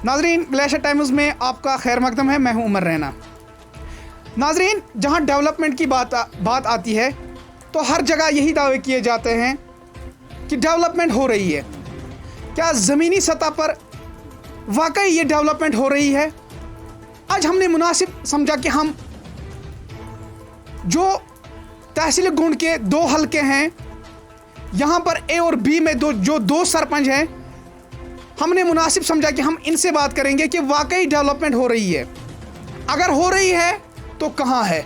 नाजरीन, glacier times में आपका खैर मकदम है। मैं हूं उमर रैना। नाजरीन, जहां डेवलपमेंट की बात आती है तो हर जगह यही दावे किए जाते हैं कि डेवलपमेंट हो रही है। क्या ज़मीनी सतह पर वाकई ये डेवलपमेंट हो रही है? आज हमने मुनासिब समझा कि हम जो तहसील गोंड के 2 हलके हैं, यहाँ पर ए और बी में जो दो सरपंच हैं, हमने मुनासिब समझा कि हम इनसे बात करेंगे कि वाकई डेवलपमेंट हो रही है। अगर हो रही है तो कहाँ है,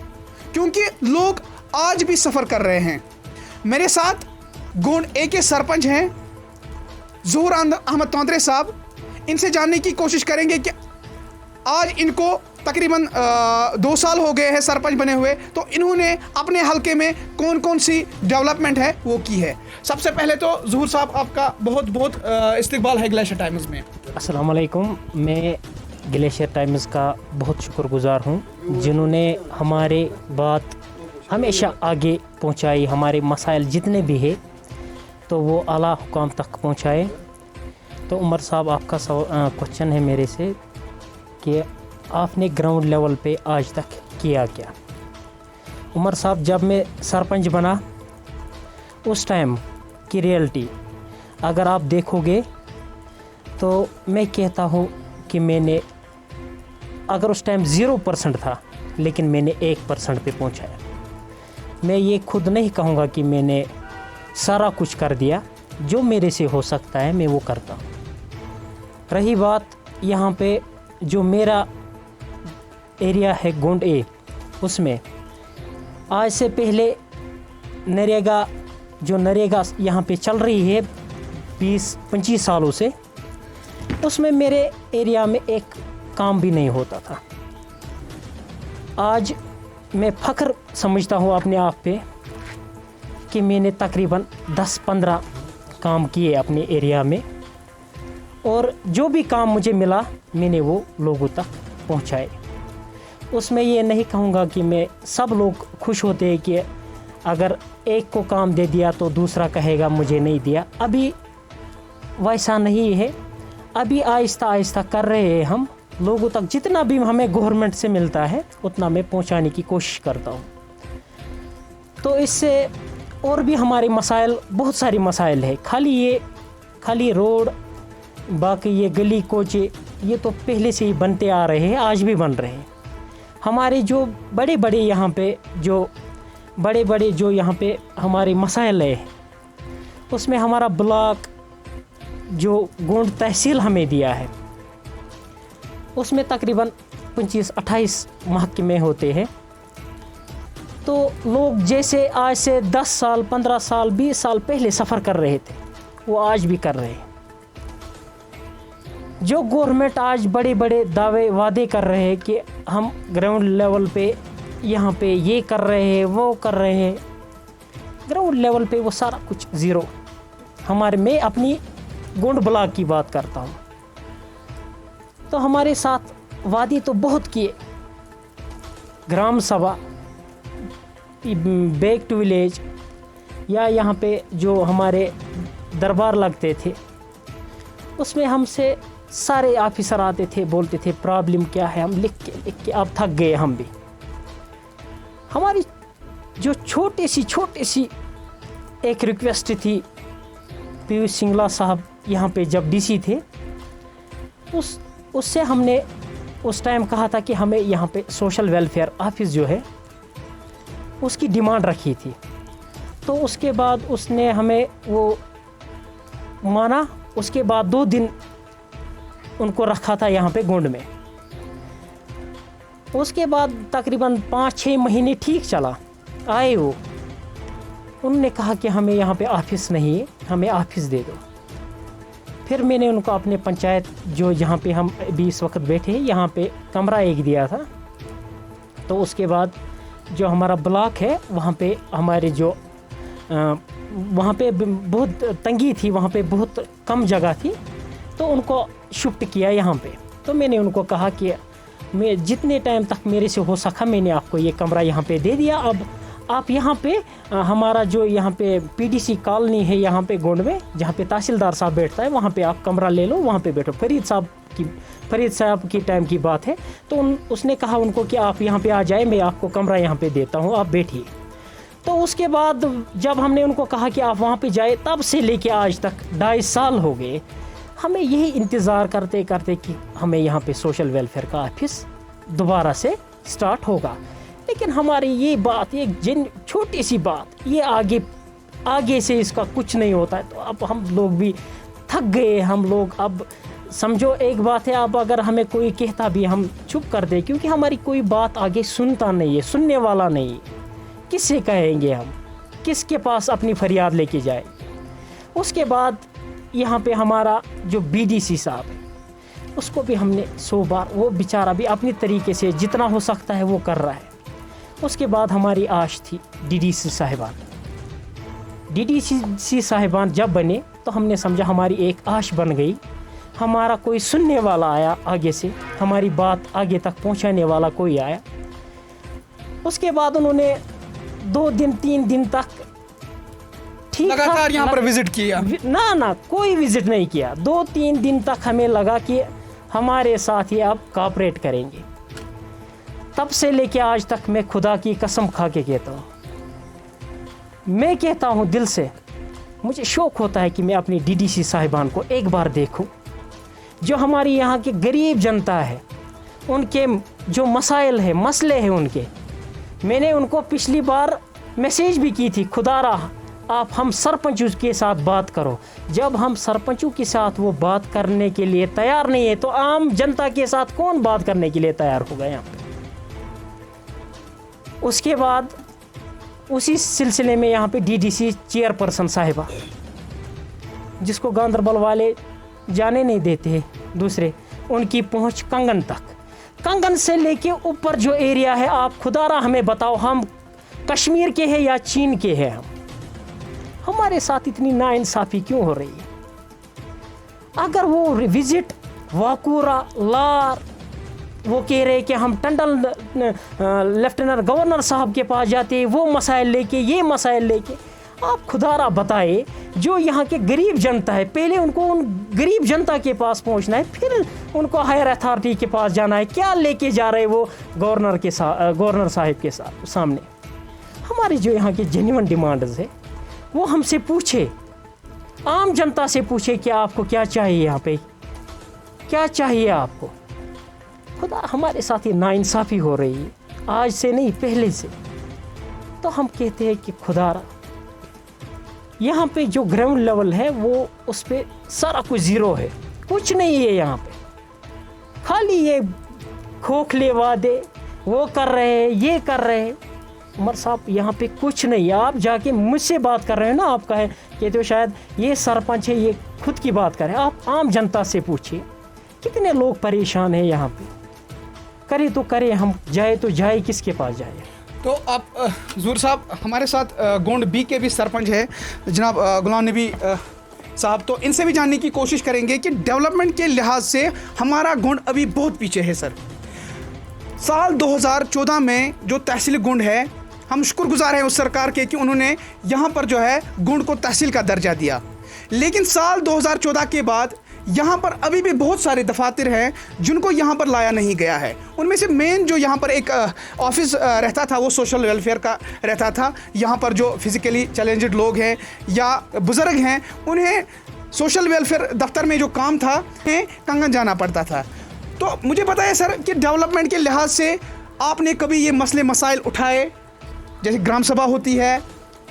क्योंकि लोग आज भी सफ़र कर रहे हैं। मेरे साथ गोंड ए के सरपंच हैं ज़हूर अहमद तौंतरे साहब। इनसे जानने की कोशिश करेंगे कि आज इनको तकरीबन 2 साल हो गए हैं सरपंच बने हुए, तो इन्होंने अपने हलके में कौन कौन सी डेवलपमेंट है वो की है। सबसे पहले तो ज़हूर साहब, आपका बहुत बहुत इस्तकबाल है ग्लेशियर टाइम्स में। अस्सलाम वालेकुम। मैं ग्लेशियर टाइम्स का बहुत शुक्रगुज़ार हूँ जिन्होंने हमारे बात हमेशा आगे पहुँचाई। हमारे मसाइल जितने भी है तो वो आला हुकाम तक पहुँचाए। तो उमर साहब, आपका क्वेश्चन है मेरे से कि आपने ग्राउंड लेवल पे आज तक किया क्या? उमर साहब, जब मैं सरपंच बना उस टाइम की रियलिटी अगर आप देखोगे तो मैं कहता हूँ कि मैंने, अगर उस टाइम 0% था लेकिन मैंने 1% पे पहुँचाया। मैं ये खुद नहीं कहूँगा कि मैंने सारा कुछ कर दिया, जो मेरे से हो सकता है मैं वो करता हूँ। रही बात यहाँ पे जो मेरा एरिया है गोंड ए, उसमें आज से पहले नरेगा यहाँ पे चल रही है 20-25 सालों से, उसमें मेरे एरिया में एक काम भी नहीं होता था। आज मैं फ़ख्र समझता हूँ अपने आप पे कि मैंने तकरीबन 10-15 काम किए अपने एरिया में, और जो भी काम मुझे मिला मैंने वो लोगों तक पहुँचाए। उसमें ये नहीं कहूँगा कि मैं, सब लोग खुश होते हैं कि अगर एक को काम दे दिया तो दूसरा कहेगा मुझे नहीं दिया। अभी वैसा नहीं है। अभी आहिस्ता आहिस्ता कर रहे हैं हम लोगों तक, जितना भी हमें गवर्नमेंट से मिलता है उतना मैं पहुंचाने की कोशिश करता हूं। तो इससे और भी हमारे मसाइल, बहुत सारी मसाइल है। खाली रोड, बाकी ये गली कोचे, ये तो पहले से ही बनते आ रहे हैं, आज भी बन रहे हैं। हमारे जो बड़े बड़े यहाँ पे हमारे मसाइल है, उसमें हमारा ब्लॉक जो गोंड तहसील हमें दिया है, उसमें तकरीबन 25-28 महकमे होते हैं। तो लोग जैसे आज से 10 साल, 15 साल, 20 साल पहले सफ़र कर रहे थे, वो आज भी कर रहे हैं। जो गवर्नमेंट आज बड़े बड़े वादे कर रहे हैं कि हम ग्राउंड लेवल पे यहाँ पे ये कर रहे हैं, वो कर रहे हैं, ग्राउंड लेवल पे वो सारा कुछ ज़ीरो। मैं अपनी गोंड ब्लॉक की बात करता हूँ, तो हमारे साथ वादे तो बहुत किए। ग्राम सभा, बैक टू विलेज, या यहाँ पे जो हमारे दरबार लगते थे, उसमें हमसे सारे ऑफिसर आते थे, बोलते थे प्रॉब्लम क्या है। हम लिख के अब थक गए। हम भी, हमारी जो छोटी सी एक रिक्वेस्ट थी, पीयूष सिंगला साहब यहाँ पे जब डीसी थे, उससे हमने उस टाइम कहा था कि हमें यहाँ पे सोशल वेलफेयर ऑफिस जो है उसकी डिमांड रखी थी। तो उसके बाद उसने हमें वो माना। उसके बाद 2 दिन उनको रखा था यहाँ पे गोंड में। उसके बाद तकरीबन 5-6 महीने ठीक चला, आए वो, उन्होंने कहा कि हमें यहाँ पे ऑफिस नहीं है, हमें ऑफिस दे दो। फिर मैंने उनको अपने पंचायत, जो यहाँ पे हम अभी इस वक्त बैठे हैं, यहाँ पे कमरा एक दिया था। तो उसके बाद जो हमारा ब्लॉक है, वहाँ पे हमारे जो वहाँ पे बहुत तंगी थी, वहाँ पे बहुत कम जगह थी, तो उनको शिफ्ट किया यहाँ पे। तो मैंने उनको कहा कि मैं जितने टाइम तक मेरे से हो सका मैंने आपको ये कमरा यहाँ पे दे दिया, अब आप यहाँ पे हमारा जो यहाँ पे पीडीसी कॉलोनी है यहाँ पे गोंड में, जहाँ पे तहसीलदार साहब बैठता है, वहाँ पे आप कमरा ले लो, वहाँ पे बैठो। फरीद साहब की टाइम की बात है। तो उसने कहा उनको कि आप यहाँ पे आ जाए, मैं आपको कमरा यहाँ पे देता हूँ, आप बैठिए। तो उसके बाद जब हमने उनको कहा कि आप वहाँ पे जाए, तब से लेके आज तक 2.5 साल हो गए हमें यही इंतज़ार करते करते कि हमें यहाँ पे सोशल वेलफेयर का ऑफिस दोबारा से स्टार्ट होगा। लेकिन हमारी ये बात, ये छोटी सी बात, ये आगे से इसका कुछ नहीं होता है। तो अब हम लोग भी थक गए। हम लोग अब समझो एक बात है, अब अगर हमें कोई कहता भी हम चुप कर दे, क्योंकि हमारी कोई बात आगे सुनता नहीं है, सुनने वाला नहीं है। किससे कहेंगे हम, किसके पास अपनी फरियाद लेके जाए। उसके बाद यहाँ पे हमारा जो बीडीसी साहब है, उसको भी हमने 100 बार, वो बेचारा भी अपनी तरीके से जितना हो सकता है वो कर रहा है। उसके बाद हमारी आश थी डीडीसी साहिबान। डीडीसी साहिबान जब बने तो हमने समझा हमारी एक आश बन गई, हमारा कोई सुनने वाला आया आगे से, हमारी बात आगे तक पहुंचाने वाला कोई आया। उसके बाद उन्होंने 2 दिन 3 दिन तक ठीक लगातार यहाँ पर विजिट किया? ना कोई विजिट नहीं किया। 2-3 दिन तक हमें लगा कि हमारे साथ ये अब कॉपरेट करेंगे। तब से लेके आज तक मैं खुदा की कसम खा के कहता हूँ, मैं कहता हूँ दिल से, मुझे शौक़ होता है कि मैं अपनी डीडीसी साहिबान को एक बार देखूँ। जो हमारी यहाँ की गरीब जनता है, उनके जो मसाइल है, मसले हैं उनके, मैंने उनको पिछली बार मैसेज भी की थी, खुदारा आप हम सरपंचों के साथ बात करो। जब हम सरपंचों के साथ वो बात करने के लिए तैयार नहीं है, तो आम जनता के साथ कौन बात करने के लिए तैयार होगा यहाँ पे। उसके बाद उसी सिलसिले में यहाँ पे डीडीसी चेयरपर्सन साहिबा, जिसको गांदरबल वाले जाने नहीं देते दूसरे, उनकी पहुँच कंगन तक, कंगन से लेके ऊपर जो एरिया है, आप खुदारा हमें बताओ, हम कश्मीर के हैं या चीन के हैं? हमारे साथ इतनी नाइंसाफ़ी क्यों हो रही है? अगर वो विजिट वाकूरा लार, वो कह रहे कि हम टंडल लेफ्टिनेंट गवर्नर साहब के पास जाते, वो मसाइल लेके, ये मसाइल लेके, आप खुदारा बताए जो यहाँ के गरीब जनता है, पहले उनको उन गरीब जनता के पास पहुँचना है, फिर उनको हायर अथॉरिटी के पास जाना है। क्या लेके जा रहे वो गवर्नर साहब के सामने? हमारी जो यहाँ की जेन्युइन डिमांड्स है वो हमसे पूछे, आम जनता से पूछे कि आपको क्या चाहिए, यहाँ पे क्या चाहिए आपको। खुदा हमारे साथ ये नाइंसाफ़ी हो रही है, आज से नहीं पहले से। तो हम कहते हैं कि खुदारा यहाँ पे जो ग्राउंड लेवल है वो उस पर सारा कुछ ज़ीरो है, कुछ नहीं है यहाँ पे। खाली ये खोखले वादे वो कर रहे हैं, ये कर रहे हैं। उमर साहब यहाँ पे कुछ नहीं है। आप जाके मुझसे बात कर रहे हो ना, आप कहते हो शायद ये सरपंच है, ये खुद की बात करें। आप आम जनता से पूछिए कितने लोग परेशान हैं यहाँ पे। करे तो करे, हम जाए तो जाए, किसके पास जाए। तो आप ज़हूर साहब, हमारे साथ गोंड बी के भी सरपंच है जनाब गुलाम नबी साहब, तो इनसे भी जानने की कोशिश करेंगे कि डेवलपमेंट के लिहाज से हमारा गोंड अभी बहुत पीछे है। सर, साल 2014 में जो तहसील गोंड है, हम शुक्रगुजार हैं उस सरकार के कि उन्होंने यहाँ पर जो है गोंड को तहसील का दर्जा दिया। लेकिन साल 2014 के बाद यहाँ पर अभी भी बहुत सारे दफातर हैं जिनको यहाँ पर लाया नहीं गया है। उनमें से मेन जो यहाँ पर एक ऑफिस रहता था वो सोशल वेलफेयर का रहता था। यहाँ पर जो फिज़िकली चैलेंज्ड लोग हैं या बुज़ुर्ग हैं, उन्हें सोशल वेलफेयर दफ्तर में जो काम था कंगन जाना पड़ता था। तो मुझे पता है सर कि डेवलपमेंट के लिहाज से आपने कभी ये मसले मसाइल उठाए, जैसे ग्राम सभा होती है,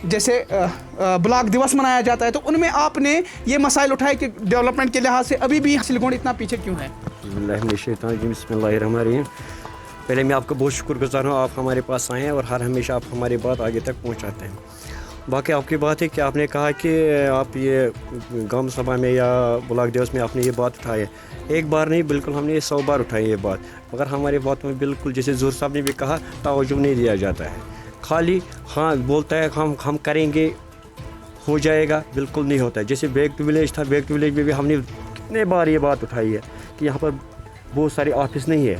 जैसे ब्लॉक दिवस मनाया जाता है, तो उनमें आपने ये मसाइल उठाए कि डेवलपमेंट के लिहाज से अभी भी सिलगोंड इतना पीछे क्यों है? बिस्मिल्लाहिर्रहमानिर्रहीम। पहले मैं आपका बहुत शुक्रगुजार हूँ, आप हमारे पास आए हैं और हर हमेशा आप हमारी बात आगे तक पहुँचाते हैं। बाकी आपकी बात है कि आपने कहा कि आप ये ग्राम सभा में या ब्लॉक दिवस में आपने ये बात उठाई है। एक बार नहीं, बिल्कुल हमने ये 100 बार उठाई ये बात, मगर हमारी बात में बिल्कुल, जैसे ज़हूर साहब ने भी कहा, तवज्जो नहीं दिया जाता है। खाली हाँ बोलता है हम करेंगे, हो जाएगा, बिल्कुल नहीं होता है। जैसे बैक टू विलेज था, बैक टू विलेज में भी हमने कितने बार ये बात उठाई है कि यहाँ पर बहुत सारे ऑफिस नहीं है,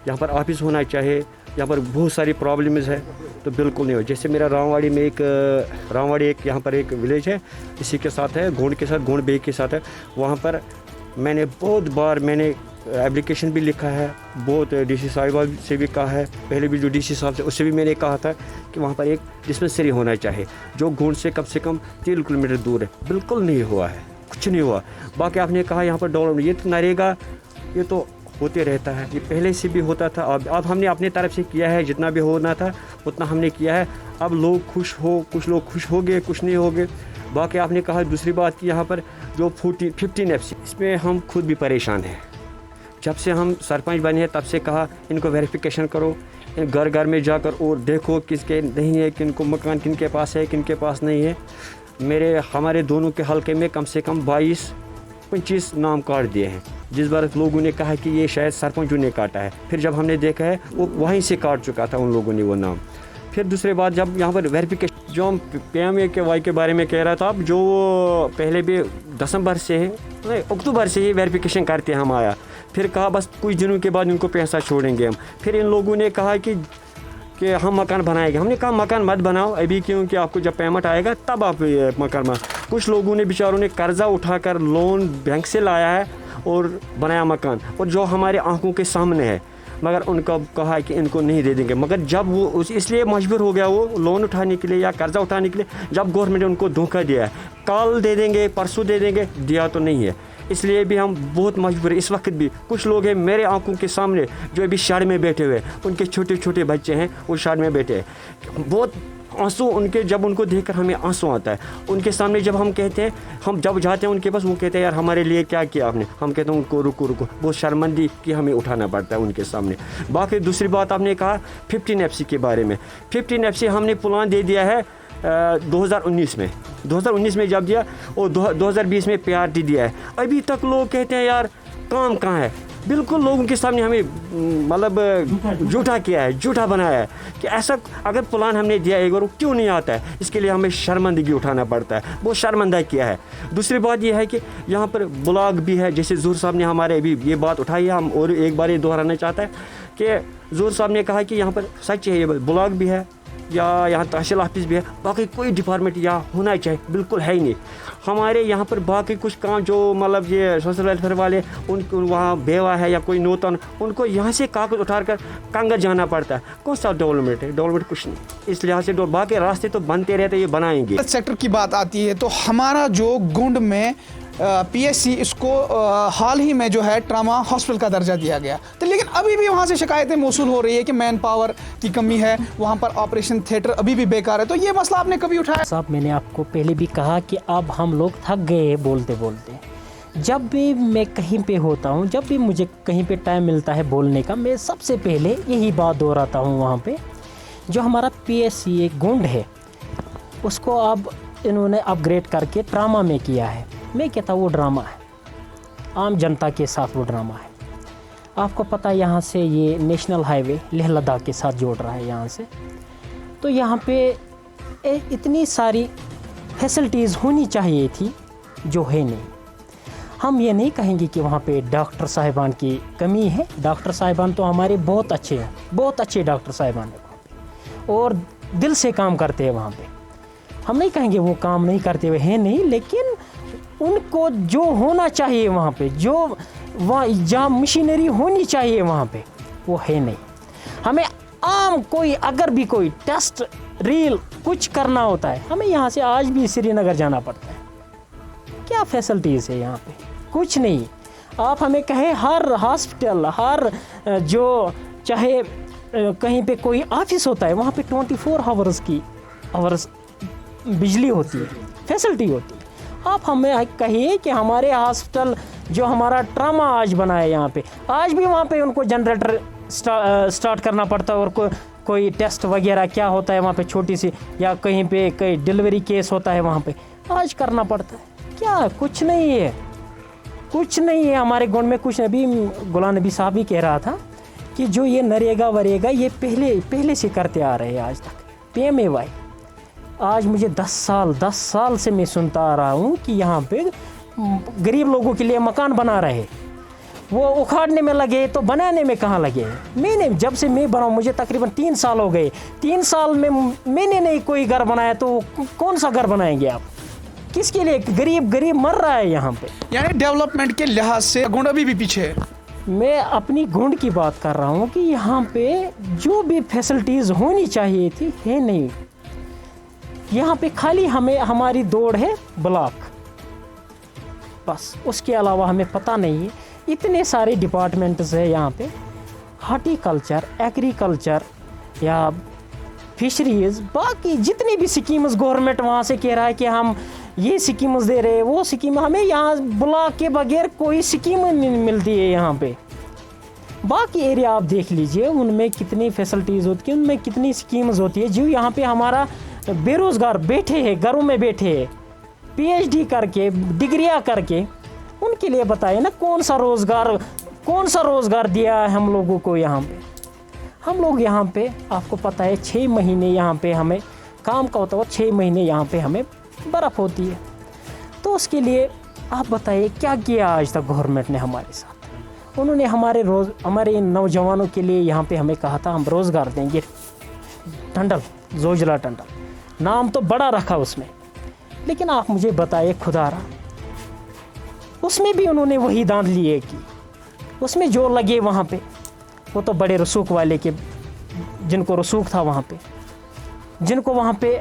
यहाँ पर ऑफिस होना चाहिए, यहाँ पर बहुत सारी प्रॉब्लम्स है, तो बिल्कुल नहीं हो। जैसे मेरा रामवाड़ी में एक यहाँ पर एक विलेज है, इसी के साथ है, गोंड के साथ, गोंड बेग के साथ है। वहाँ पर मैंने बहुत बार एप्लीकेशन भी लिखा है, बहुत डीसी साहिबा से भी कहा है, पहले भी जो डीसी साहब से उससे भी मैंने कहा था कि वहाँ पर एक डिस्पेंसरी होना चाहिए जो गोंड से कम 3 किलोमीटर दूर है। बिल्कुल नहीं हुआ है, कुछ नहीं हुआ। बाकी आपने कहा यहाँ पर डेवलपमेंट, ये तो नरेगा ये तो होते रहता है, ये पहले से भी होता था। अब हमने अपनी तरफ से किया है, जितना भी होना था उतना हमने किया है। अब लोग खुश हो, कुछ लोग खुश हो गए, कुछ नहीं हो गए। बाकी आपने कहा दूसरी बात कि यहाँ पर जो 15 FC, इसमें हम खुद भी परेशान हैं। जब से हम सरपंच बने हैं तब से कहा इनको वेरिफिकेशन करो, इन घर घर में जाकर और देखो किसके नहीं है, किनको मकान किनके पास है, किनके पास नहीं है। हमारे दोनों के हलके में कम से कम 22-25 नाम काट दिए हैं। जिस बार लोगों ने कहा कि ये शायद सरपंचों ने काटा है, फिर जब हमने देखा है वो वहीं से काट चुका था उन लोगों ने वो नाम। फिर दूसरी बात, जब यहाँ पर वेरिफिकेशन जो हम PMAY के बारे में कह रहा था, अब जो पहले भी दिसंबर से है, अक्टूबर से ही वेरिफिकेशन करते हम आया, फिर कहा बस कुछ दिनों के बाद इनको पैसा छोड़ेंगे हम। फिर इन लोगों ने कहा कि हम मकान बनाएंगे। हमने कहा मकान मत बनाओ अभी, क्योंकि आपको जब पेमेंट आएगा तब आप मकान बनाओ। कुछ लोगों ने बेचारों ने कर्जा उठाकर लोन बैंक से लाया है और बनाया मकान, और जो हमारे आंखों के सामने है, मगर उनको कहा कि इनको नहीं दे देंगे। मगर जब वो इसलिए मजबूर हो गया वो लोन उठाने के लिए या कर्जा उठाने के लिए, जब गवर्नमेंट ने उनको धोखा दिया है, कल दे देंगे, परसों दे देंगे, दिया तो नहीं है। इसलिए भी हम बहुत मजबूर हैं। इस वक्त भी कुछ लोग हैं मेरे आंखों के सामने जो अभी शहर में बैठे हुए हैं, उनके छोटे छोटे बच्चे हैं वो शहर में बैठे हैं, बहुत आंसू उनके, जब उनको देखकर हमें आंसू आता है। उनके सामने जब हम कहते हैं, हम जब जाते हैं उनके पास, वो कहते हैं यार हमारे लिए क्या किया आपने। हम कहते हैं उनको रुको, बहुत शर्मिंदगी की हमें उठाना पड़ता है उनके सामने। बाकी दूसरी बात आपने कहा 15 FC के बारे में। 15 FC हमने प्लान दे दिया है 2019 में जब दिया, और 2020 में PRT दिया है। अभी तक लोग कहते हैं यार काम कहाँ है। बिल्कुल लोगों के सामने हमें मतलब झूठा किया है, झूठा बनाया है कि ऐसा अगर प्लान हमने दिया एक बार, वो क्यों नहीं आता है। इसके लिए हमें शर्मिंदगी उठाना पड़ता है, वो शर्मिंदा किया है। दूसरी बात यह है कि यहाँ पर ब्लॉक भी है, जैसे ज़हूर साहब ने हमारे अभी ये बात उठाई है, हम और एक बार ये दोहराना चाहता है कि ज़हूर साहब ने कहा कि यहाँ पर सच है, ये ब्लॉक भी है या यहाँ तहसील ऑफिस भी है, बाकी कोई डिपार्टमेंट यहाँ होना चाहिए, बिल्कुल है ही नहीं। हमारे यहाँ पर बाकी कुछ काम जो मतलब ये सोशल वेलफेयर वाले, उनको वहाँ बेवा है या कोई नौतन, उनको यहाँ से कागज उठाकर कांगड़ जाना पड़ता है। कौन सा डेवलपमेंट है? डेवलपमेंट कुछ नहीं। इस लिहाज से बाकी रास्ते तो बनते रहते, ये बनाएंगे। सेक्टर की बात आती है तो हमारा जो गोंड में PSC, इसको हाल ही में जो है ट्रामा हॉस्पिटल का दर्जा दिया गया, तो लेकिन अभी भी वहाँ से शिकायतें मौसूल हो रही है कि मैन पावर की कमी है, वहाँ पर ऑपरेशन थिएटर अभी भी बेकार है। तो ये मसला आपने कभी उठाया? साहब, मैंने आपको पहले भी कहा कि अब हम लोग थक गए हैं बोलते बोलते। जब भी मैं कहीं पे होता हूँ, जब भी मुझे कहीं पे टाइम मिलता है बोलने का, मैं सबसे पहले यही बात दोहराता हूँ। वहाँ पे जो हमारा PSC एक गोंड है, उसको अब इन्होंने अपग्रेड करके ट्रामा में किया है। मैं कहता हूँ वो ड्रामा है, आम जनता के साथ वो ड्रामा है। आपको पता है यहाँ से ये नेशनल हाईवे लेह लद्दाख के साथ जोड़ रहा है यहाँ से, तो यहाँ पे इतनी सारी फैसिलिटीज़ होनी चाहिए थी जो है नहीं। हम ये नहीं कहेंगे कि वहाँ पे डॉक्टर साहिबान की कमी है, डॉक्टर साहिबान तो हमारे बहुत अच्छे हैं, बहुत अच्छे डॉक्टर साहिबान हैं वहाँ पे और दिल से काम करते हैं वहाँ पे। हम नहीं कहेंगे वो काम नहीं करते हुए हैं नहीं, लेकिन उनको जो होना चाहिए वहाँ पे, जो वहाँ जहाँ मशीनरी होनी चाहिए वहाँ पे, वो है नहीं। हमें आम कोई अगर भी कोई टेस्ट रील कुछ करना होता है, हमें यहाँ से आज भी श्रीनगर जाना पड़ता है। क्या फैसिलिटीज़ है यहाँ पे? कुछ नहीं। आप हमें कहें हर हॉस्पिटल, हर जो चाहे कहीं पे कोई ऑफिस होता है, वहाँ पे 24 आवर्स बिजली होती है, फैसिलिटी होती है। आप हमें कहिए कि हमारे हॉस्पिटल जो हमारा ट्रामा आज बना है यहाँ पे, आज भी वहाँ पे उनको जनरेटर स्टार्ट करना पड़ता है, और कोई टेस्ट वगैरह क्या होता है वहाँ पे छोटी सी, या कहीं पे कोई डिलीवरी केस होता है वहाँ पे, आज करना पड़ता है। क्या कुछ नहीं है, कुछ नहीं है हमारे गोंड में कुछ। अभी गुलाम नबी साहब भी कह रहा था कि जो ये नरेगा वरेगा ये पहले से करते आ रहे हैं आज तक। PMAY आज मुझे 10 साल से मैं सुनता आ रहा हूँ कि यहाँ पे गरीब लोगों के लिए मकान बना रहे, वो उखाड़ने में लगे तो बनाने में कहाँ लगे हैं। मैंने जब से मैं बनाऊँ, मुझे तकरीबन 3 साल हो गए, 3 साल में मैंने नहीं कोई घर बनाया, तो कौन सा घर बनाएंगे आप? किसके लिए? गरीब मर रहा है यहाँ पे। यानी डेवलपमेंट के लिहाज से गोंड अभी भी पीछे है। मैं अपनी गोंड की बात कर रहा हूँ कि यहाँ पे जो भी फैसिलिटीज़ होनी चाहिए थी है नहीं। यहाँ पे खाली हमारी दौड़ है ब्लॉक, बस, उसके अलावा हमें पता नहीं है। इतने सारे डिपार्टमेंट्स है यहाँ पे, हॉर्टिकल्चर, एग्रीकल्चर या फिशरीज़, बाकी जितनी भी स्कीम्स गवर्नमेंट वहाँ से कह रहा है कि हम ये स्कीम्स दे रहे हैं, वो स्कीम, हमें यहाँ ब्लॉक के बगैर कोई स्कीम नहीं मिलती है यहाँ पे। बाकी एरिया आप देख लीजिए, उनमें कितनी फैसिलिटीज़ होती है, उनमें कितनी स्कीम्स होती है। जो यहाँ पे हमारा बेरोज़गार बैठे हैं, घरों में बैठे हैं, PhD करके, डिग्रियाँ करके, उनके लिए बताइए ना कौन सा रोज़गार दिया है हम लोगों को यहाँ पे। हम लोग यहाँ पे, आपको पता है 6 महीने यहाँ पे हमें काम का होता है, 6 महीने यहाँ पे हमें बर्फ़ होती है। तो उसके लिए आप बताइए क्या किया आज तक गवर्नमेंट ने हमारे साथ। उन्होंने हमारे इन नौजवानों के लिए यहाँ पे हमें कहा था हम रोज़गार देंगे। टंडल, जोजिला टंडल नाम तो बड़ा रखा उसमें, लेकिन आप मुझे बताइए खुदारा, उसमें भी उन्होंने वही दांत लिए कि उसमें जो लगे वहाँ पे, वो तो बड़े रसूख वाले के, जिनको रसूख था वहाँ पे, जिनको वहाँ पे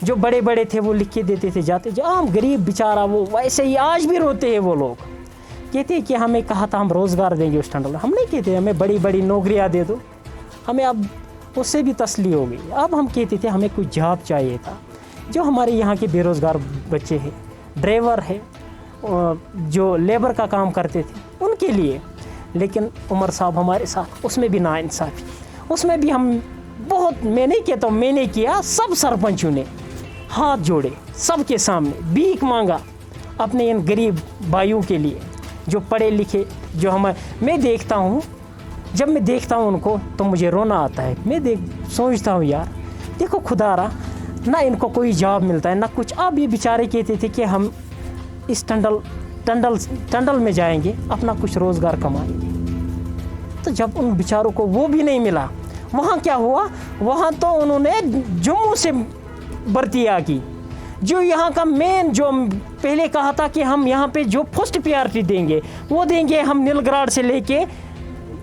जो बड़े बड़े थे वो लिख के देते थे जाते, जो आम गरीब बेचारा वो वैसे ही आज भी रोते हैं। वो लोग कहते हैं कि हमें कहा था हम रोज़गार देंगे उस टंडल, हम नहीं कहते हमें बड़ी बड़ी नौकरियाँ दे दो, हमें अब उससे भी तसली हो गई। अब हम कहते थे हमें कुछ जॉब चाहिए था। जो हमारे यहाँ के बेरोज़गार बच्चे हैं, ड्राइवर है, जो लेबर का काम करते थे, उनके लिए। लेकिन उमर साहब हमारे साथ उसमें भी नाइंसाफ़ी, उसमें भी हम बहुत, मैं नहीं कहता हूँ मैंने किया, सब सरपंचों ने हाथ जोड़े, सबके सामने भीख मांगा अपने इन गरीब भाइयों के लिए जो पढ़े लिखे, जो मैं देखता हूँ, जब मैं देखता हूँ उनको तो मुझे रोना आता है। मैं सोचता हूँ यार देखो खुदारा, ना इनको कोई जॉब मिलता है ना कुछ। अब ये बेचारे कहते थे कि हम इस टंडल में जाएंगे, अपना कुछ रोज़गार कमाएंगे। तो जब उन बेचारों को वो भी नहीं मिला, वहाँ क्या हुआ, वहाँ तो उन्होंने जम्मू से भर्तियाँ की। जो यहाँ का मेन, जो पहले कहा था कि हम यहाँ पे जो फर्स्ट प्रायोरिटी देंगे वो देंगे हम नीलग्राड से लेके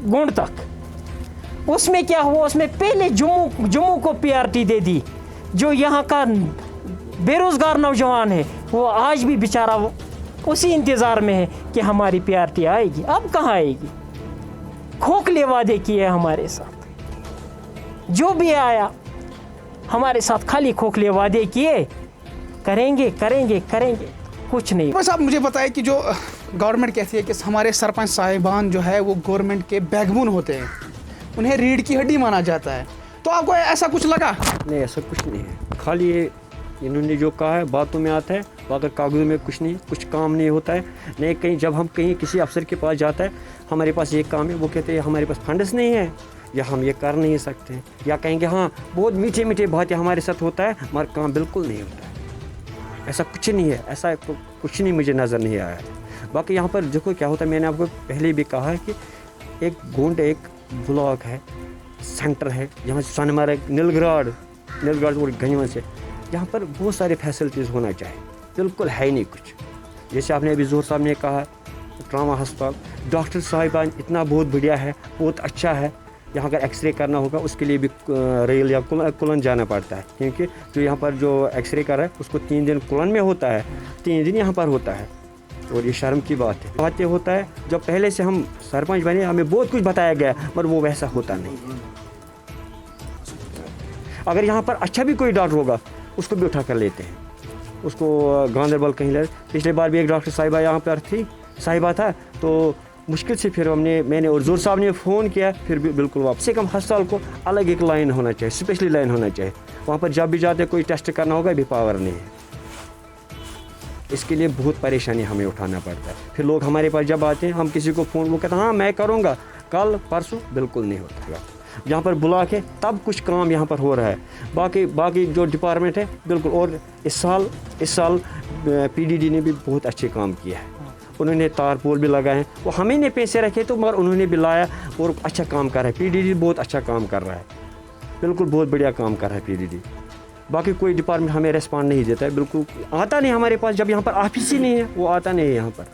गोंड तक। उसमें क्या हुआ, उसमें पहले जम्मू को प्रायोरिटी दे दी। जो यहाँ का बेरोज़गार नौजवान है वो आज भी बेचारा उसी इंतज़ार में है कि हमारी प्रायोरिटी आएगी। अब कहाँ आएगी? खोखले वादे किए हमारे साथ, जो भी आया हमारे साथ खाली खोखले वादे किए, करेंगे करेंगे करेंगे, कुछ नहीं। बस आप मुझे बताएं कि जो गवर्नमेंट कहती है कि हमारे सरपंच साहिबान जो है वो गवर्नमेंट के बैकबोन होते हैं, उन्हें रीढ़ की हड्डी माना जाता है, तो आपको ऐसा कुछ लगा? नहीं, ऐसा कुछ नहीं है। खाली ये इन्होंने जो कहा है बातों में आता है, बाकी कागज़ों में कुछ नहीं, कुछ काम नहीं होता है। नहीं, कहीं जब हम कहीं किसी अफसर के पास जाता है, हमारे पास ये काम है, वो कहते हैं हमारे पास फंड्स नहीं है या हम ये कर नहीं सकते, या कहेंगे हाँ बहुत मीठे मीठे बातें हमारे साथ होता है मगर काम बिल्कुल नहीं होता है। ऐसा कुछ नहीं है, ऐसा कुछ नहीं मुझे नज़र नहीं आया है। बाकी यहाँ पर देखो क्या होता है, मैंने आपको पहले भी कहा है कि एक गोंड एक ब्लॉक है, सेंटर है, यहाँ सोनमर्ग, नीलग्राड और गंजवन से, यहाँ पर बहुत सारे फैसिलिटीज़ होना चाहिए, बिल्कुल है नहीं कुछ। जैसे आपने अभी जोहर साहब ने कहा, ट्रामा अस्पताल, डॉक्टर साहिबान इतना बहुत बढ़िया है, बहुत अच्छा है। यहाँ अगर एक्सरे करना होगा उसके लिए भी रेल या कुलन जाना पड़ता है, क्योंकि जो यहाँ पर जो एक्सरे कर रहा है उसको 3 दिन कुलन में होता है, 3 दिन यहाँ पर होता है। और ये शर्म की बात है। बातें होता है जब पहले से हम सरपंच बने, हमें बहुत कुछ बताया गया मगर वो वैसा होता नहीं। अगर यहाँ पर अच्छा भी कोई डॉक्टर होगा उसको भी उठा कर लेते हैं, उसको गांधरबल कहीं ले। पिछले बार भी एक डॉक्टर साहिबा यहाँ पर थी, साहिबा था, तो मुश्किल से फिर मैंने और जोर साहब ने फ़ोन किया, फिर भी बिल्कुल वापस से कम अस्पताल को अलग एक लाइन होना चाहिए, स्पेशली लाइन होना चाहिए। वहाँ पर जब भी जाते कोई टेस्ट करना होगा भी पावर नहीं है। इसके लिए बहुत परेशानी हमें उठाना पड़ता है। फिर लोग हमारे पास जब आते हैं, हम किसी को फ़ोन, वो कहते हैं हाँ मैं करूँगा, कल परसों, बिल्कुल नहीं होता। जहाँ पर ब्लॉक है तब कुछ काम यहाँ पर हो रहा है, बाकी जो डिपार्टमेंट है बिल्कुल। और इस साल PDD ने भी बहुत अच्छे काम किया है, उन्होंने तारपोल भी लगाए हैं, वो हमें ने पैसे रखे तो मगर उन्होंने भी लाया और अच्छा काम कर रहा है। पीडीडी बहुत अच्छा काम कर रहा है, बिल्कुल बहुत बढ़िया काम कर रहा है पीडीडी। बाकी कोई डिपार्टमेंट हमें रिस्पॉन्ड नहीं देता है, बिल्कुल आता नहीं हमारे पास, जब यहाँ पर ऑफिस ही नहीं है वो आता नहीं है यहाँ पर।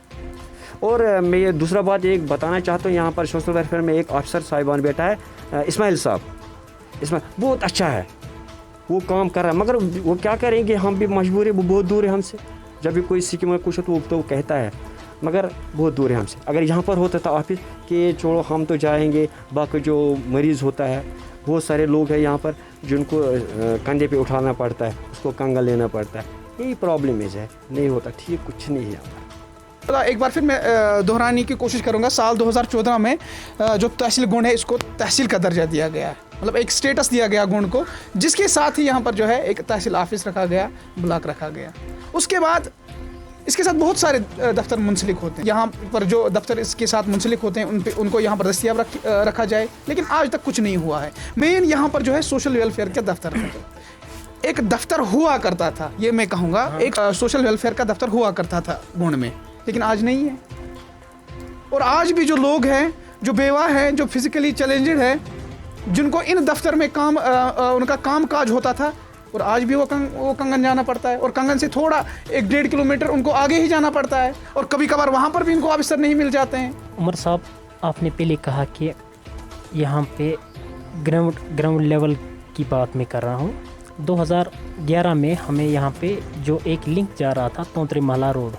और मैं ये दूसरा बात एक बताना चाहता हूँ, यहाँ पर सोशल वेलफेयर में एक अफसर साहिबान बैठा है, इस्माइल साहब, इस्माइल बहुत अच्छा है, वो काम कर रहा है, मगर वो क्या करेंगे, हम भी मजबूर है, वो बहुत दूर है हमसे। जब भी कोई स्कीम में कुछ हो तो वो कहता है, मगर बहुत दूर है हमसे। अगर यहाँ पर होता था ऑफिस कि छोड़ो हम तो जाएंगे, बाकी जो मरीज़ होता है बहुत सारे लोग हैं यहाँ पर जिनको कंधे पे उठाना पड़ता है, उसको कंगा लेना पड़ता है, यही प्रॉब्लम है, नहीं होता ठीक, कुछ नहीं है यहाँ पर। एक बार फिर मैं दोहराने की कोशिश करूंगा, साल 2014 में जो तहसील गोंड है इसको तहसील का दर्जा दिया गया है, मतलब एक स्टेटस दिया गया गोंड को, जिसके साथ ही यहाँ पर जो है एक तहसील ऑफिस रखा गया, ब्लॉक रखा गया। उसके बाद इसके साथ बहुत सारे दफ्तर मुंसलिक होते हैं, यहाँ पर जो दफ्तर इसके साथ मुंसलिक होते हैं उनको यहाँ पर दस्तियाब रखा जाए, लेकिन आज तक कुछ नहीं हुआ है। मेन यहाँ पर जो है सोशल वेलफेयर का दफ्तर है, एक दफ्तर हुआ करता था, ये मैं कहूँगा, एक सोशल वेलफेयर का दफ्तर हुआ करता था गोंड में, लेकिन आज नहीं है। और आज भी जो लोग हैं, जो बेवा हैं, जो फिजिकली चैलेंज्ड है, जिनको इन दफ्तर में उनका काम काज होता था, और आज भी वो कंगन जाना पड़ता है, और कंगन से थोड़ा 1-1.5 किलोमीटर उनको आगे ही जाना पड़ता है, और कभी कभार वहाँ पर भी इनको ऑफिसर नहीं मिल जाते हैं। उमर साहब, आपने पहले कहा कि यहाँ पे ग्राउंड लेवल की बात मैं कर रहा हूँ। 2011 में हमें यहाँ पे जो एक लिंक जा रहा था तोंतरी महला रोड,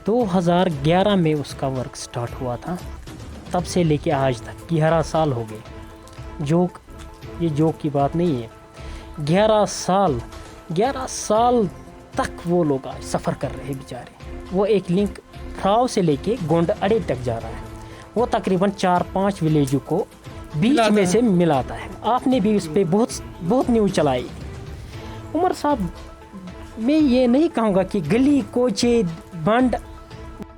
2011 में उसका वर्क स्टार्ट हुआ था, तब से लेके आज तक 11 साल हो गए। ये जोक की बात नहीं है, 11 साल तक वो लोग आज सफ़र कर रहे हैं बेचारे। वो एक लिंक फ्राव से लेके गोंड अड़े तक जा रहा है, वो तकरीबन 4-5 विलेजों को बीच में से मिलाता है। आपने भी उस पर बहुत न्यूज़ चलाई। उमर साहब, मैं ये नहीं कहूँगा कि गली कोचे बंड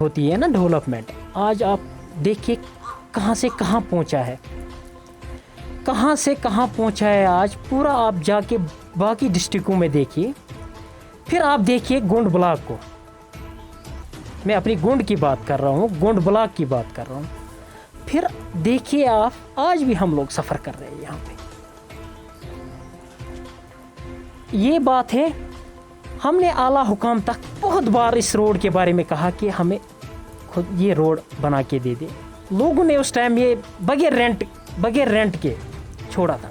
होती है ना डेवलपमेंट, आज आप देखिए कहाँ से कहाँ पहुँचा है, कहाँ से कहाँ पहुँचा है आज। पूरा आप जाके बाकी डिस्ट्रिक्टों में देखिए, फिर आप देखिए गोंड ब्लॉक को, मैं अपनी गोंड की बात कर रहा हूँ, गोंड ब्लॉक की बात कर रहा हूँ, फिर देखिए आप, आज भी हम लोग सफ़र कर रहे हैं यहाँ पे। ये बात है, हमने आला हुकाम तक बहुत बार इस रोड के बारे में कहा कि हमें खुद ये रोड बना के दे दे। लोगों ने उस टाइम ये बगैर रेंट के छोड़ा था,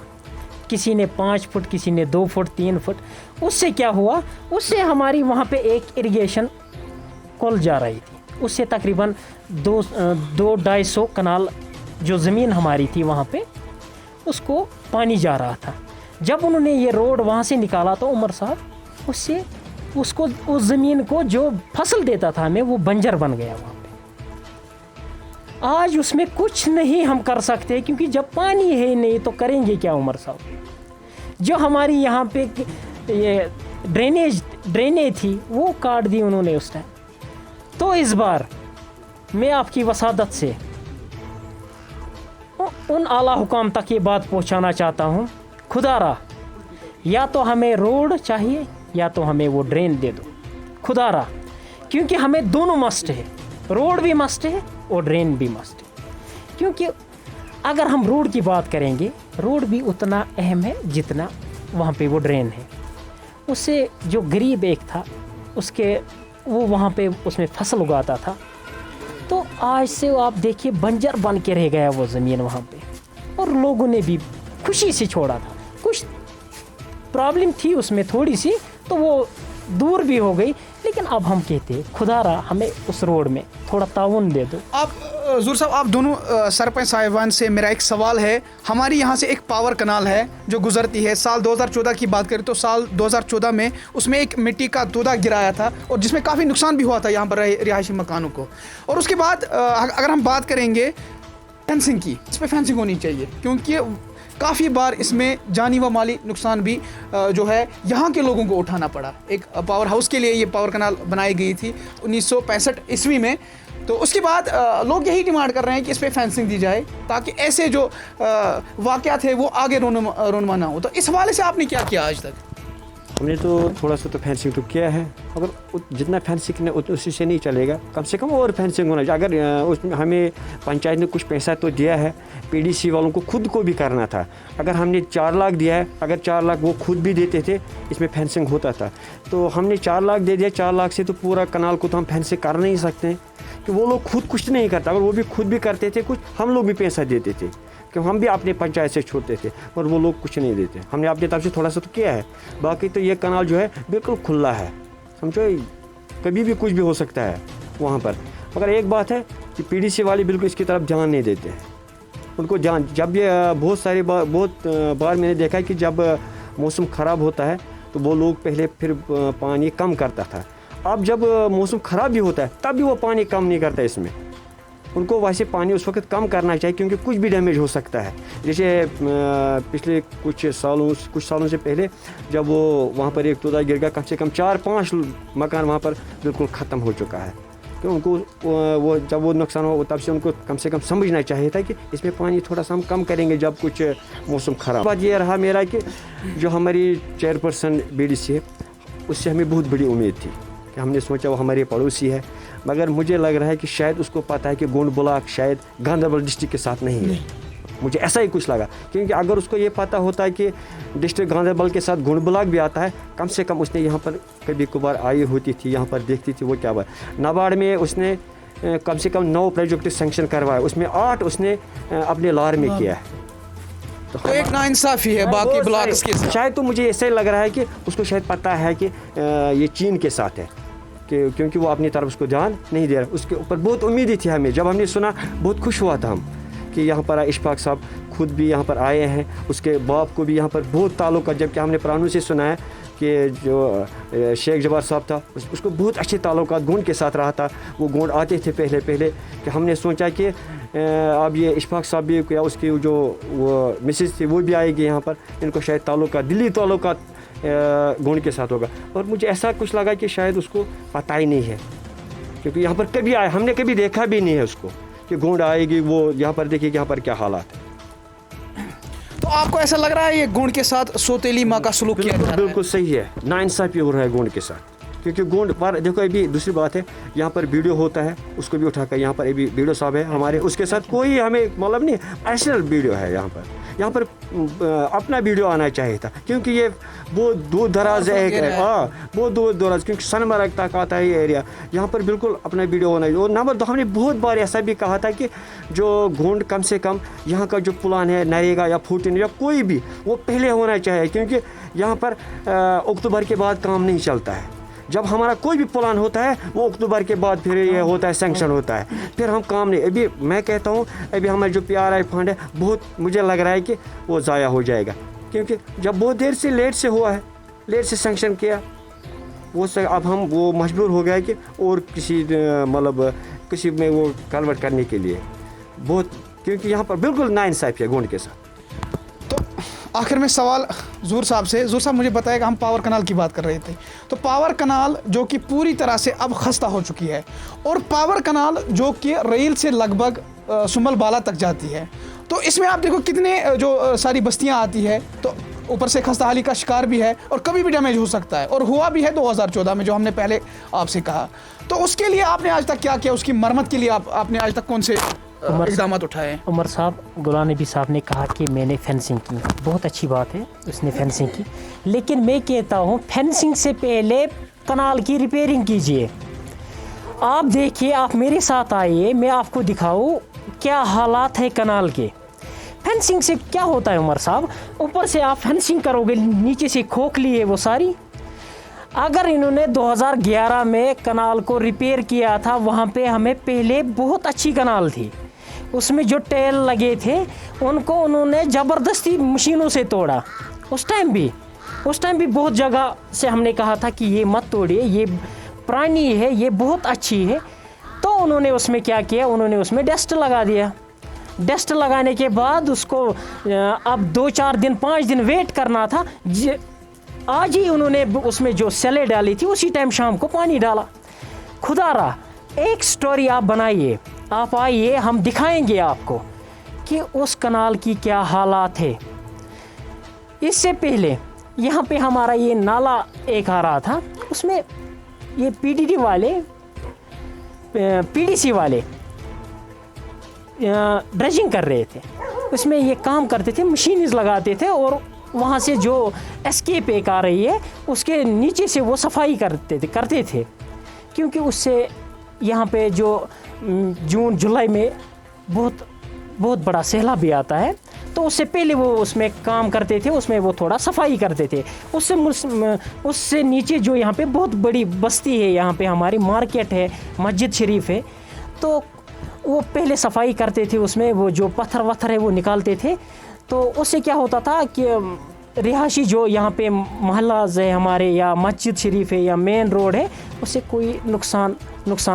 किसी ने 5 फुट, किसी ने 2 फुट, 3 फुट। उससे क्या हुआ, उससे हमारी वहाँ पे एक इरिगेशन कॉल जा रही थी, उससे तकरीबन 200-250 कनाल जो ज़मीन हमारी थी वहाँ पे, उसको पानी जा रहा था। जब उन्होंने ये रोड वहाँ से निकाला तो उमर साहब, उससे उसको उस ज़मीन को जो फसल देता था हमें, वो बंजर बन गया वहाँ पे। आज उसमें कुछ नहीं हम कर सकते, क्योंकि जब पानी है नहीं तो करेंगे क्या उमर साहब। जो हमारी यहाँ पे ये ड्रेनेज थी वो काट दी उन्होंने उस टाइम। तो इस बार मैं आपकी वसादत से उन आला हुकाम तक ये बात पहुँचाना चाहता हूँ, खुदारा या तो हमें रोड चाहिए या तो हमें वो ड्रेन दे दो, खुदारा, क्योंकि हमें दोनों मस्ट है, रोड भी मस्ट है और ड्रेन भी मस्ट है। क्योंकि अगर हम रोड की बात करेंगे, रोड भी उतना अहम है जितना वहाँ पे वो ड्रेन है। उससे जो गरीब एक था, उसके वो वहाँ पे उसमें फसल उगाता था, तो आज से आप देखिए बंजर बन के रह गया वो ज़मीन वहाँ पे, और लोगों ने भी खुशी से छोड़ा था। कुछ प्रॉब्लम थी उसमें थोड़ी सी, तो वो दूर भी हो गई, लेकिन अब हम कहते हैं खुदारा हमें उस रोड में थोड़ा ताउन दे दो। आप ज़ूर साहब, आप दोनों सरपंच साहिबान से मेरा एक सवाल है। हमारी यहाँ से एक पावर कनाल है जो गुजरती है, साल 2014 की बात करें तो साल 2014 में उसमें एक मिट्टी का तोदा गिराया था, और जिसमें काफ़ी नुकसान भी हुआ था यहाँ पर रिहायशी मकानों को। और उसके बाद अगर हम बात करेंगे फेंसिंग की, इस पर फेंसिंग होनी चाहिए, क्योंकि काफ़ी बार इसमें जानी व माली नुकसान भी जो है यहाँ के लोगों को उठाना पड़ा। एक पावर हाउस के लिए ये पावर कनाल बनाई गई थी 1965 ईस्वी में। तो उसके बाद लोग यही डिमांड कर रहे हैं कि इस पर फेंसिंग दी जाए, ताकि ऐसे जो वाक़यात है वो आगे रोनमा ना हो। तो इस हवाले से आपने क्या किया आज तक? हमने तो थोड़ा सा तो फेंसिंग तो किया है, अगर जितना फेंसिंग है उसी से नहीं चलेगा, कम से कम और फेंसिंग होना चाहिए। अगर उसमें हमें पंचायत ने कुछ पैसा तो दिया है, पीडीसी वालों को खुद को भी करना था। अगर हमने 4 लाख दिया है, अगर 4 लाख वो खुद भी देते थे, इसमें फेंसिंग होता था। तो हमने 4 लाख दे दिया, 4 लाख से तो पूरा कनाल को तो हम फेंसिंग कर नहीं सकते हैं, कि वो लोग खुद कुछ नहीं करता। अगर वो भी खुद भी करते थे कुछ, हम लोग भी पैसा देते थे, कि हम भी अपने पंचायत से छोड़ते थे, और वो लोग कुछ नहीं देते। हमने अपनी तरफ से थोड़ा सा तो किया है, बाकी तो ये कनाल जो है बिल्कुल खुला है, समझो, कभी भी कुछ भी हो सकता है वहाँ पर। मगर एक बात है कि पीडीसी वाले बिल्कुल इसकी तरफ ध्यान नहीं देते हैं। उनको ध्यान, जब ये बहुत बार मैंने देखा है कि जब मौसम ख़राब होता है तो वो लोग पहले फिर पानी कम करता था। अब जब मौसम ख़राब भी होता है तब भी वो पानी कम नहीं करता इसमें। उनको वैसे पानी उस वक्त कम करना चाहिए, क्योंकि कुछ भी डैमेज हो सकता है। जैसे पिछले कुछ सालों से पहले जब वो वहाँ पर एक तोदा गिर गया, कम से कम 4-5 मकान वहाँ पर बिल्कुल ख़त्म हो चुका है। तो उनको वो जब वो नुकसान हो तब से उनको कम से कम समझना चाहिए था कि इसमें पानी थोड़ा सा हम कम करेंगे जब कुछ मौसम ख़राब। बात ये रहा मेरा कि जो हमारी चेयरपर्सन बीडीसी है, उससे हमें बहुत बड़ी उम्मीद थी, कि हमने सोचा वो हमारे पड़ोसी है, मगर मुझे लग रहा है कि शायद उसको पता है कि गोंड ब्लॉक शायद गांधरबल डिस्ट्रिक्ट के साथ नहीं है। मुझे ऐसा ही कुछ लगा, क्योंकि अगर उसको ये पता होता है कि डिस्ट्रिक्ट गांधरबल के साथ गोंड ब्लॉक भी आता है, कम से कम उसने यहाँ पर कभी कभार आई होती थी, यहाँ पर देखती थी वो क्या बात। नाबार्ड में उसने कम से कम 9 प्रोजेक्ट सैंक्शन करवाए, उसमें 8 उसने अपने लार में किया है। तो एक नाइंसाफ़ी है बाकी ब्लॉक्स के साथ। शायद तो मुझे ऐसा ही लग रहा है कि उसको शायद पता है कि ये चीन के साथ है, क्योंकि वो अपनी तरफ उसको ध्यान नहीं दे रहा। उसके ऊपर बहुत उम्मीदें थी हमें, जब हमने सुना बहुत खुश हुआ था हम कि यहाँ पर इशफाक साहब खुद भी यहाँ पर आए हैं, उसके बाप को भी यहाँ पर बहुत ताल्लुक, जबकि हमने पुरानों से सुना है कि जो शेख जवार साहब था उसको बहुत अच्छे ताल्लुकात गोंड के साथ रहा था। वो गोंड आते थे पहले कि हमने सोचा कि अब ये इशफाक साहब भी या उसकी जो वो मिसेज थी वो भी आएगी यहाँ पर, इनको शायद ताल्लुकात, दिली ताल्लुकात गोंड के साथ होगा। और मुझे ऐसा कुछ लगा कि शायद उसको पता ही नहीं है, क्योंकि यहाँ पर कभी आए, हमने कभी देखा भी नहीं है उसको कि गोंड आएगी, वो यहाँ पर देखिए यहाँ पर क्या हालात है। तो आपको ऐसा लग रहा है ये गोंड के साथ सोतेली माँ का सलूक किया जा रहा है? बिल्कुल सही है, नाइंसाफ़ी हो रहा है गोंड के साथ, क्योंकि गोंड पर देखो अभी दूसरी बात है, यहाँ पर वीडियो होता है, उसको भी उठाकर यहाँ पर अभी वीडियो साहब है हमारे, उसके साथ कोई हमें मतलब नहीं, पर्सनल वीडियो है यहाँ पर अपना वीडियो आना चाहिए था, क्योंकि ये वो दूर दराज है, हाँ वो दूर दराज, क्योंकि सनमर्ग तक आता है ये एरिया, यहाँ पर बिल्कुल अपना वीडियो होना चाहिए। और नंबर 2, हमने बहुत बार ऐसा भी कहा था कि जो गोंड कम से कम यहाँ का जो प्लान है नरेगा या 14 या कोई भी, वो पहले होना चाहिए, क्योंकि यहाँ पर अक्टूबर के बाद काम नहीं चलता है। जब हमारा कोई भी प्लान होता है वो अक्टूबर के बाद फिर ये होता है, सैंक्शन होता है, फिर हम काम नहीं। अभी मैं कहता हूँ अभी हमारा जो PRI फंड है बहुत मुझे लग रहा है कि वो ज़ाया हो जाएगा, क्योंकि जब बहुत देर से लेट से हुआ है, लेट से सैंक्शन किया, वो अब हम वो मजबूर हो गया कि और किसी मतलब किसी में वो कन्वर्ट करने के लिए बहुत, क्योंकि यहाँ पर बिल्कुल नाइंसाफ़ी है गोंड के साथ। आखिर में सवाल ज़ूर साहब से, ज़ूर साहब मुझे बताएगा, हम पावर कनाल की बात कर रहे थे, तो पावर कनाल जो कि पूरी तरह से अब खस्ता हो चुकी है, और पावर कनाल जो कि रेल से लगभग सुमल बाला तक जाती है, तो इसमें आप देखो कितने जो सारी बस्तियां आती है, तो ऊपर से खस्ता हाली का शिकार भी है और कभी भी डैमेज हो सकता है, और हुआ भी है 2014 में, जो हमने पहले आपसे कहा। तो उसके लिए आपने आज तक क्या किया, उसकी मरम्मत के लिए आपने आज तक कौन से इक़दाम उठाए? उमर साहब, गुलाम नबी साहब ने कहा कि मैंने फेंसिंग की, बहुत अच्छी बात है उसने फेंसिंग की, लेकिन मैं कहता हूँ फेंसिंग से पहले कनाल की रिपेयरिंग कीजिए। आप देखिए, आप मेरे साथ आइए, मैं आपको दिखाऊँ क्या हालात है कनाल के। फेंसिंग से क्या होता है उमर साहब, ऊपर से आप फेंसिंग करोगे, नीचे से खोखली है वो सारी। अगर इन्होंने 2011 में कनाल को रिपेयर किया था, वहाँ पे हमें पहले बहुत अच्छी कनाल थी, उसमें जो टेल लगे थे उनको उन्होंने ज़बरदस्ती मशीनों से तोड़ा। उस टाइम भी बहुत जगह से हमने कहा था कि ये मत तोड़िए, ये पुरानी है, ये बहुत अच्छी है। तो उन्होंने उसमें क्या किया, उन्होंने उसमें डस्ट लगा दिया। डस्ट लगाने के बाद उसको अब 2-4 दिन 5 दिन वेट करना था। आज ही उन्होंने उसमें जो सेलें डाली थी उसी टाइम शाम को पानी डाला। खुदारा एक स्टोरी आप बनाइए, आप आइए, हम दिखाएंगे आपको कि उस कनाल की क्या हालात है। इससे पहले यहाँ पे हमारा ये नाला एक आ रहा था, उसमें ये PDD वाले PDC वाले ड्रेजिंग कर रहे थे, उसमें ये काम करते थे, मशीन्स लगाते थे और वहाँ से जो एस्केप एक आ रही है उसके नीचे से वो सफाई करते थे क्योंकि उससे यहाँ पे जो जून जुलाई में बहुत बड़ा सैलाब भी आता है, तो उससे पहले वो उसमें काम करते थे, उसमें वो थोड़ा सफाई करते थे। उससे नीचे जो यहाँ पे बहुत बड़ी बस्ती है, यहाँ पे हमारी मार्केट है, मस्जिद शरीफ है, तो वो पहले सफाई करते थे, उसमें वो जो पत्थर वत्थर है वो निकालते थे। तो उससे क्या होता था कि रिहायशी जो यहाँ पे मोहल्लाज है हमारे या मस्जिद शरीफ है या मेन रोड है, उससे कोई नुकसान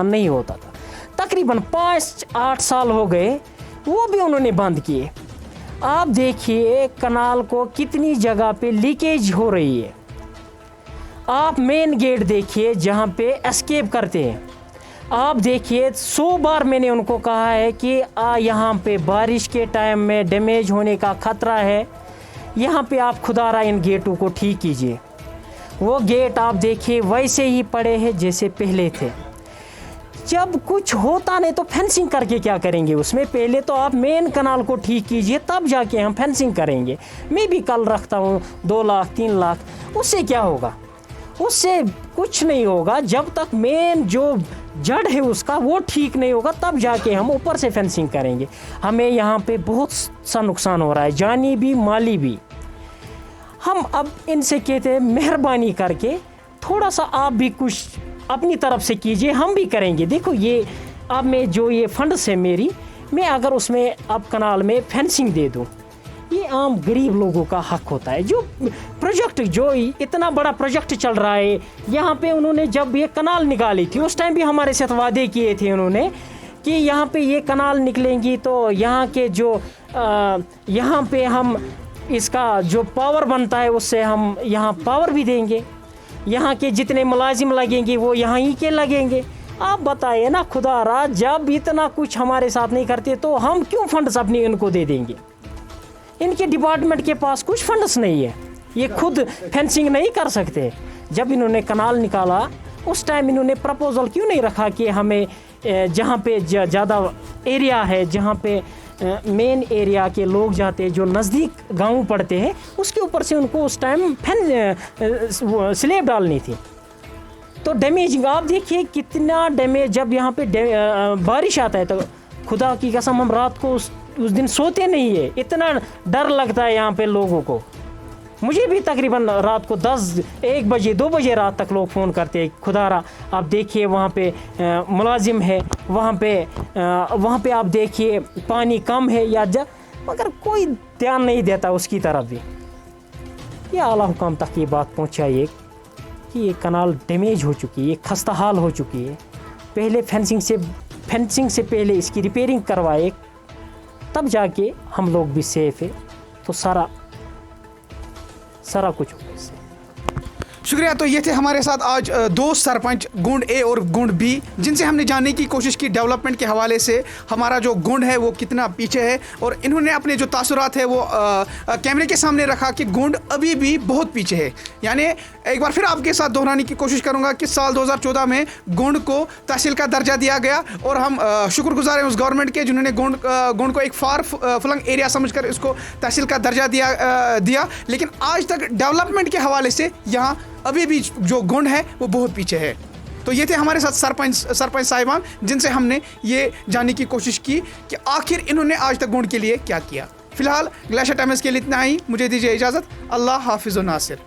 नहीं होता था। तकरीबन 5-8 साल हो गए, वो भी उन्होंने बंद किए। आप देखिए कनाल को कितनी जगह पे लीकेज हो रही है। आप मेन गेट देखिए जहाँ पे एस्केप करते हैं, आप देखिए 100 बार मैंने उनको कहा है कि यहाँ पे बारिश के टाइम में डैमेज होने का ख़तरा है, यहाँ पे आप खुदारा इन गेटों को ठीक कीजिए। वो गेट आप देखिए वैसे ही पड़े हैं जैसे पहले थे। जब कुछ होता नहीं तो फेंसिंग करके क्या करेंगे उसमें? पहले तो आप मेन कनाल को ठीक कीजिए, तब जाके हम फेंसिंग करेंगे। मैं भी कल रखता हूँ 2 लाख 3 लाख, उससे क्या होगा? उससे कुछ नहीं होगा। जब तक मेन जो जड़ है उसका वो ठीक नहीं होगा, तब जाके हम ऊपर से फेंसिंग करेंगे। हमें यहाँ पे बहुत सा नुकसान हो रहा है, जानी भी माली भी। हम अब इनसे कहते हैं मेहरबानी करके थोड़ा सा आप भी कुछ अपनी तरफ से कीजिए, हम भी करेंगे। देखो ये अब मैं जो ये फंड्स है मेरी, मैं अगर उसमें अब कनाल में फेंसिंग दे दूँ, ये आम गरीब लोगों का हक होता है। जो प्रोजेक्ट जो इतना बड़ा प्रोजेक्ट चल रहा है यहाँ पे, उन्होंने जब ये कनाल निकाली थी उस टाइम भी हमारे साथ वादे किए थे उन्होंने कि यहाँ पे ये कनाल निकलेंगी तो यहाँ के जो यहाँ पे हम इसका जो पावर बनता है उससे हम यहाँ पावर भी देंगे, यहाँ के जितने मुलाजिम लगेंगे वो यहाँ ही के लगेंगे। आप बताइए ना खुदारा, जब इतना कुछ हमारे साथ नहीं करते तो हम क्यों फंड्स अपनी इनको दे देंगे? इनके डिपार्टमेंट के पास कुछ फंड्स नहीं है, ये खुद फेंसिंग नहीं कर सकते। जब इन्होंने कनाल निकाला उस टाइम इन्होंने प्रपोजल क्यों नहीं रखा कि हमें जहाँ पे ज़्यादा एरिया है, जहाँ पे मेन एरिया के लोग जाते हैं, जो नज़दीक गांव पड़ते हैं, उसके ऊपर से उनको उस टाइम स्लेब डालनी थी। तो डैमेजिंग आप देखिए कितना डैमेज। जब यहाँ पे बारिश आता है तो खुदा की कसम हम रात को उस दिन सोते नहीं है, इतना डर लगता है यहाँ पे लोगों को। मुझे भी तकरीबन रात को 10-1 बजे 2 बजे रात तक लोग फ़ोन करते हैं, खुदारा आप देखिए वहाँ पे मुलाजिम है, वहाँ पे आप देखिए पानी कम है या मगर कोई ध्यान नहीं देता उसकी तरफ भी। ये आला हुकाम तक ये बात पहुँचाइए कि ये कनाल डैमेज हो चुकी है, ये खस्ता हाल हो चुकी है। पहले फेंसिंग से पहले इसकी रिपेयरिंग करवाए, तब जाके हम लोग भी सेफ है, तो सारा कुछ होगा इससे। शुक्रिया। तो ये थे हमारे साथ आज 2 सरपंच गुंड ए और गुंड बी, जिनसे हमने जानने की कोशिश की डेवलपमेंट के हवाले से हमारा जो गुंड है वो कितना पीछे है, और इन्होंने अपने जो तासुरात है वो कैमरे के सामने रखा कि गुंड अभी भी बहुत पीछे है। यानी एक बार फिर आपके साथ दोहराने की कोशिश करूंगा कि साल 2014 में गुंड को तहसील का दर्जा दिया गया, और हम शुक्रगुजार हैं उस गवर्नमेंट के जिन्होंने गुंड को एक फार फ्लंग एरिया समझकर इसको तहसील का दर्जा दिया। लेकिन आज तक डेवलपमेंट के हवाले से यहाँ अभी भी जो गुंड है वो बहुत पीछे है। तो ये थे हमारे साथ सरपंच साहिबान, जिनसे हमने ये जानने की कोशिश की कि आखिर इन्होंने आज तक गुंड के लिए क्या किया। फिलहाल ग्लेशियर टाइम्स के लिए इतना ही, मुझे दीजिए इजाज़त। अल्लाह हाफिज़ व नासिर।